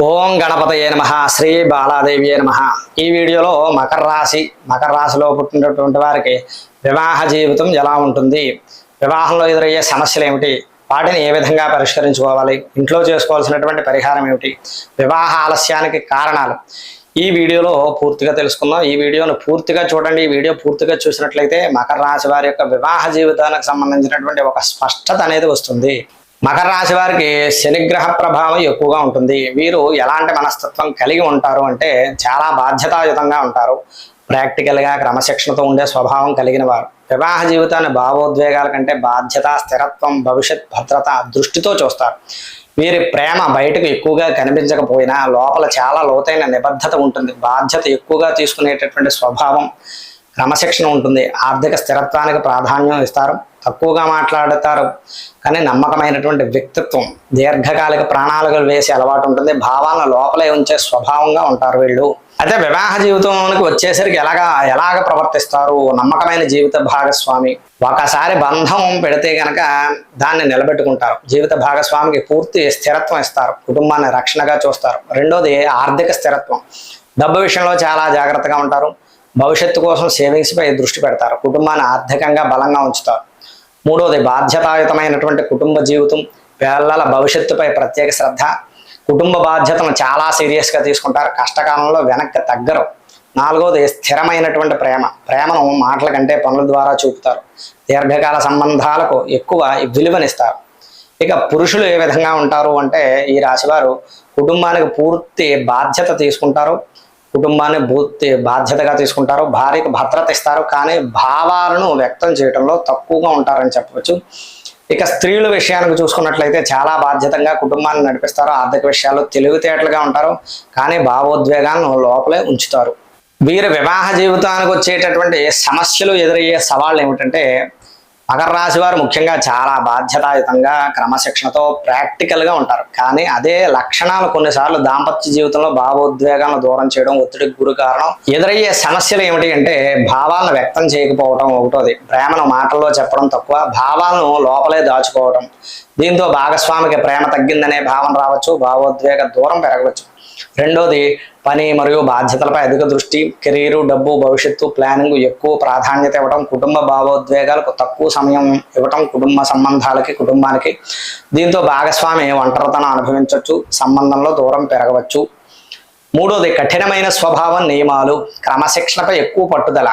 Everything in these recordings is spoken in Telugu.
ఓం గణపతయే నమః శ్రీ బాలాదేవియే నమః। ఈ వీడియోలో మకర రాశిలో పుట్టినటువంటి వారికి వివాహ జీవితం ఎలా ఉంటుంది, వివాహంలో ఎదురయ్యే సమస్యలు ఏమిటి, వాటిని ఏ విధంగా పరిష్కరించుకోవాలి, ఇంట్లో చేసుకోవాల్సినటువంటి పరిహారం ఏమిటి, వివాహ ఆలస్యానికి కారణాలు ఈ వీడియోలో పూర్తిగా తెలుసుకుందాం। ఈ వీడియోను పూర్తిగా చూడండి। ఈ వీడియో పూర్తిగా చూసినట్లయితే మకర రాశి వారి యొక్క వివాహ జీవితానికి సంబంధించినటువంటి ఒక స్పష్టత అనేది వస్తుంది। మకర రాశి వారికి శనిగ్రహ ప్రభావం ఎక్కువగా ఉంటుంది। వీరు ఎలాంటి మనస్తత్వం కలిగి ఉంటారు అంటే చాలా బాధ్యతాయుతంగా ఉంటారు, ప్రాక్టికల్గా క్రమశిక్షణతో ఉండే స్వభావం కలిగిన వారు। వివాహ జీవితాన్ని భావోద్వేగాల కంటే బాధ్యత, స్థిరత్వం, భవిష్యత్ భద్రత దృష్టితో చూస్తారు। వీరి ప్రేమ బయటకు ఎక్కువగా కనిపించకపోయినా లోపల చాలా లోతైన నిబద్ధత ఉంటుంది। బాధ్యత ఎక్కువగా తీసుకునేటటువంటి స్వభావం, క్రమశిక్షణ ఉంటుంది। ఆర్థిక స్థిరత్వానికి ప్రాధాన్యం ఇస్తారు, తక్కువగా మాట్లాడతారు కానీ నమ్మకమైనటువంటి వ్యక్తిత్వం, దీర్ఘకాలిక ప్రణాళికలు వేసే అలవాటు ఉంటుంది। భావాలను లోపలే ఉంచే స్వభావంగా ఉంటారు వీళ్ళు। అయితే వివాహ జీవితానికి వచ్చేసరికి ఎలాగ ప్రవర్తిస్తారు, నమ్మకమైన జీవిత భాగస్వామి, ఒకసారి బంధం పెడితే కనుక దాన్ని నిలబెట్టుకుంటారు। జీవిత భాగస్వామికి పూర్తి స్థిరత్వం ఇస్తారు, కుటుంబాన్ని రక్షణగా చూస్తారు। రెండోది ఆర్థిక స్థిరత్వం, డబ్బు విషయంలో చాలా జాగ్రత్తగా ఉంటారు, భవిష్యత్తు కోసం సేవింగ్స్ పై దృష్టి పెడతారు, కుటుంబాన్ని ఆర్థికంగా బలంగా ఉంచుతారు। మూడవది బాధ్యతాయుతమైనటువంటి కుటుంబ జీవితం, పిల్లల భవిష్యత్తుపై ప్రత్యేక శ్రద్ధ, కుటుంబ బాధ్యతను చాలా సీరియస్గా తీసుకుంటారు, కష్టకాలంలో వెనక్కి తగ్గరు। నాలుగవది స్థిరమైనటువంటి ప్రేమను మాటల కంటే పనుల ద్వారా చూపుతారు, దీర్ఘకాల సంబంధాలకు ఎక్కువ విలువనిస్తారు। ఇక పురుషులు ఏ విధంగా ఉంటారు అంటే ఈ రాశివారు కుటుంబానికి పూర్తి బాధ్యత తీసుకుంటారు, కుటుంబాన్ని పూర్తి బాధ్యతగా తీసుకుంటారు, భార్యకు భద్రత ఇస్తారు కానీ భావాలను వ్యక్తం చేయడంలో తక్కువగా ఉంటారని చెప్పవచ్చు। ఇక స్త్రీల విషయానికి చూసుకున్నట్లయితే చాలా బాధ్యతగా కుటుంబాన్ని నడిపిస్తారు, ఆర్థిక విషయాల్లో తెలివితేటలుగా ఉంటారు కానీ భావోద్వేగాలను లోపలే ఉంచుతారు। వీరి వివాహ జీవితానికి వచ్చేటటువంటి సమస్యలు, ఎదురయ్యే సవాళ్ళు ఏమిటంటే మకర రాశి వారు ముఖ్యంగా చాలా బాధ్యతాయుతంగా క్రమశిక్షణతో ప్రాక్టికల్గా ఉంటారు కానీ అదే లక్షణాలు కొన్నిసార్లు దాంపత్య జీవితంలో భావోద్వేగాలను దూరం చేయడం, ఒత్తిడికి గురి కారణం। ఎదురయ్యే సమస్యలు ఏమిటి అంటే భావాలను వ్యక్తం చేయకపోవడం ఒకటోది, ప్రేమను మాటల్లో చెప్పడం తక్కువ, భావాలను లోపలే దాచుకోవడం, దీంతో భాగస్వామికి ప్రేమ తగ్గిందనే భావన రావచ్చు, భావోద్వేగ దూరం పెరగవచ్చు। రెండోది పని మరియు బాధ్యతలపై అధిక దృష్టి, కెరీరు, డబ్బు, భవిష్యత్తు ప్లానింగ్ ఎక్కువ ప్రాధాన్యత ఇవ్వడం, కుటుంబ భావోద్వేగాలకు తక్కువ సమయం ఇవ్వటం, కుటుంబ సంబంధాలకి కుటుంబానికి, దీంతో భాగస్వామి ఒంటరితనం అనుభవించవచ్చు, సంబంధంలో దూరం పెరగవచ్చు। మూడోది కఠినమైన స్వభావం, నియమాలు, క్రమశిక్షణపై ఎక్కువ పట్టుదల,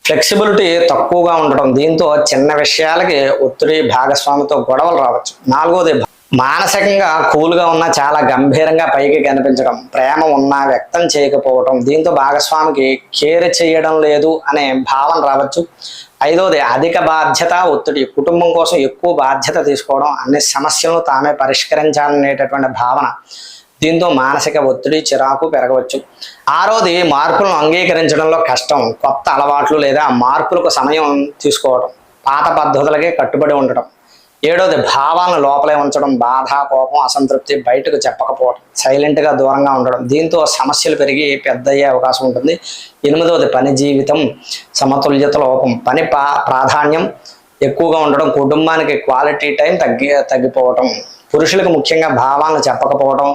ఫ్లెక్సిబిలిటీ తక్కువగా ఉండడం, దీంతో చిన్న విషయాలకి ఒత్తిడి, భాగస్వామితో గొడవలు రావచ్చు। నాలుగోది మానసికంగా కూల్గా ఉన్నా చాలా గంభీరంగా పైకి కనిపించడం, ప్రేమ ఉన్నా వ్యక్తం చేయకపోవడం, దీంతో భాగస్వామికి కేర్ చేయడం లేదు అనే భావన రావచ్చు। ఐదవది అధిక బాధ్యత, ఒత్తిడి, కుటుంబం కోసం ఎక్కువ బాధ్యత తీసుకోవడం, అన్ని సమస్యలను తామే పరిష్కరించాలనేటటువంటి భావన, దీంతో మానసిక ఒత్తిడి, చిరాకు పెరగవచ్చు। ఆరోది మార్పులను అంగీకరించడంలో కష్టం, కొత్త అలవాట్లు లేదా మార్పులకు సమయం తీసుకోవడం, పాత పద్ధతులకే కట్టుబడి ఉండటం। ఏడోది భావాలను లోపలే ఉంచడం, బాధ, కోపం, అసంతృప్తి బయటకు చెప్పకపోవడం, సైలెంట్గా దూరంగా ఉండడం, దీంతో సమస్యలు పెరిగి పెద్ద అయ్యే అవకాశం ఉంటుంది। ఎనిమిదవది పని జీవితం సమతుల్యత లోపం, పని ప్రాధాన్యం ఎక్కువగా ఉండడం, కుటుంబానికి క్వాలిటీ టైం తగ్గిపోవడం। పురుషులకు ముఖ్యంగా భావాలను చెప్పకపోవడం,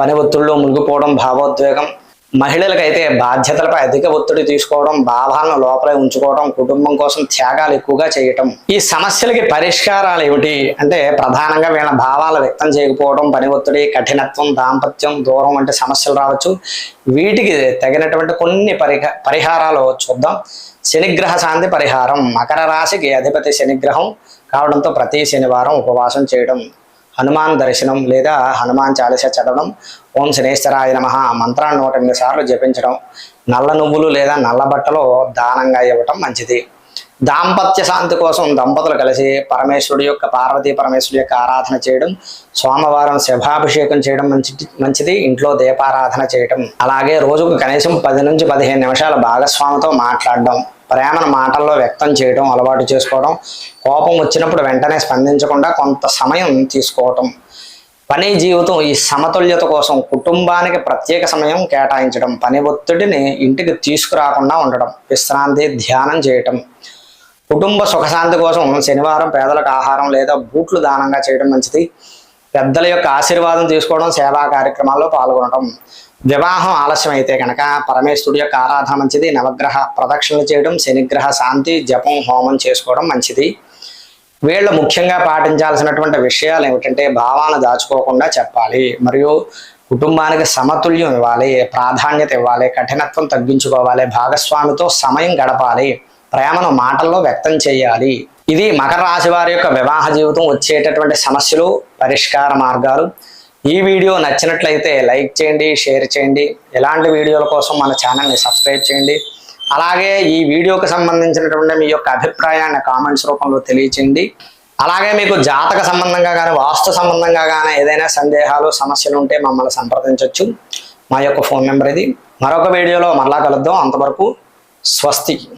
పని ఒత్తిడిలో మునిగిపోవడం, భావోద్వేగం। మహిళలకైతే బాధ్యతలపై అధిక ఒత్తిడి తీసుకోవడం, భావాలను లోపలే ఉంచుకోవడం, కుటుంబం కోసం త్యాగాలు ఎక్కువగా చేయటం। ఈ సమస్యలకి పరిష్కారాలు ఏమిటి అంటే ప్రధానంగా వీళ్ళ భావాలు వ్యక్తం చేయకపోవడం, పని ఒత్తిడి, కఠినత్వం, దాంపత్యం దూరం వంటి సమస్యలు రావచ్చు। వీటికి తగినటువంటి కొన్ని పరిహారాలు చూద్దాం। శనిగ్రహ శాంతి పరిహారం, మకర రాశికి అధిపతి శనిగ్రహం కావడంతో ప్రతి శనివారం ఉపవాసం చేయడం, హనుమాన్ దర్శనం లేదా హనుమాన్ చాలీస చదవడం, ఓం శనేశ్వరాయ నమః మంత్రాన్ని 108 సార్లు జపించడం, నల్ల నువ్వులు లేదా నల్ల బట్టలు దానంగా ఇవ్వటం మంచిది। దాంపత్య శాంతి కోసం దంపతులు కలిసి పార్వతీ పరమేశ్వరుడి యొక్క ఆరాధన చేయడం, సోమవారం శివాభిషేకం చేయడం మంచిది, ఇంట్లో దీపారాధన చేయడం, అలాగే రోజుకు కనీసం 10 నుంచి 15 నిమిషాలు భాగస్వామితో మాట్లాడడం, ప్రేమను మాటల్లో వ్యక్తం చేయడం అలవాటు చేసుకోవడం, కోపం వచ్చినప్పుడు వెంటనే స్పందించకుండా కొంత సమయం తీసుకోవటం। పని జీవితం ఈ సమతుల్యత కోసం కుటుంబానికి ప్రత్యేక సమయం కేటాయించడం, పని ఒత్తిడిని ఇంటికి తీసుకురాకుండా ఉండడం, విశ్రాంతి, ధ్యానం చేయటం, కుటుంబ సుఖశాంతి కోసం శనివారం పేదలకు ఆహారం లేదా బూట్లు దానంగా చేయడం మంచిది। పెద్దల యొక్క ఆశీర్వాదం తీసుకోవడం, సేవా కార్యక్రమాల్లో పాల్గొనడం. వివాహం ఆలస్యం అయితే కనుక పరమేశ్వరుడి యొక్క ఆరాధన మంచిది. నవగ్రహ ప్రదక్షిణలు చేయడం, శనిగ్రహ శాంతి జపం హోమం చేసుకోవడం మంచిది. వీళ్ళు ముఖ్యంగా పాటించాల్సినటువంటి విషయాలు ఏమిటంటే భావాలను దాచుకోకుండా చెప్పాలి, మరియు కుటుంబానికి సమతుల్యం ఇవ్వాలి, ప్రాధాన్యత ఇవ్వాలి, కఠినత్వం తగ్గించుకోవాలి, భాగస్వామితో సమయం గడపాలి, ప్రేమను మాటల్లో వ్యక్తం చేయాలి. ఇది మకర రాశి వారి యొక్క వివాహ జీవితం వచ్చేటటువంటి సమస్యలు, పరిష్కార మార్గాలు. ఈ వీడియో నచ్చినట్లయితే లైక్ చేయండి, షేర్ చేయండి. ఇలాంటి వీడియోల కోసం మన ఛానల్ని సబ్స్క్రైబ్ చేయండి. అలాగే ఈ వీడియోకి సంబంధించినటువంటి మీ యొక్క అభిప్రాయాన్ని కామెంట్స్ రూపంలో తెలియచేయండి. అలాగే మీకు జాతక సంబంధంగా కానీ వాస్తు సంబంధంగా కానీ ఏదైనా సందేహాలు సమస్యలు ఉంటే మమ్మల్ని సంప్రదించవచ్చు. మా యొక్క ఫోన్ నెంబర్ ఇది. మరొక వీడియోలో మరలా కలుద్దాం. అంతవరకు స్వస్తి.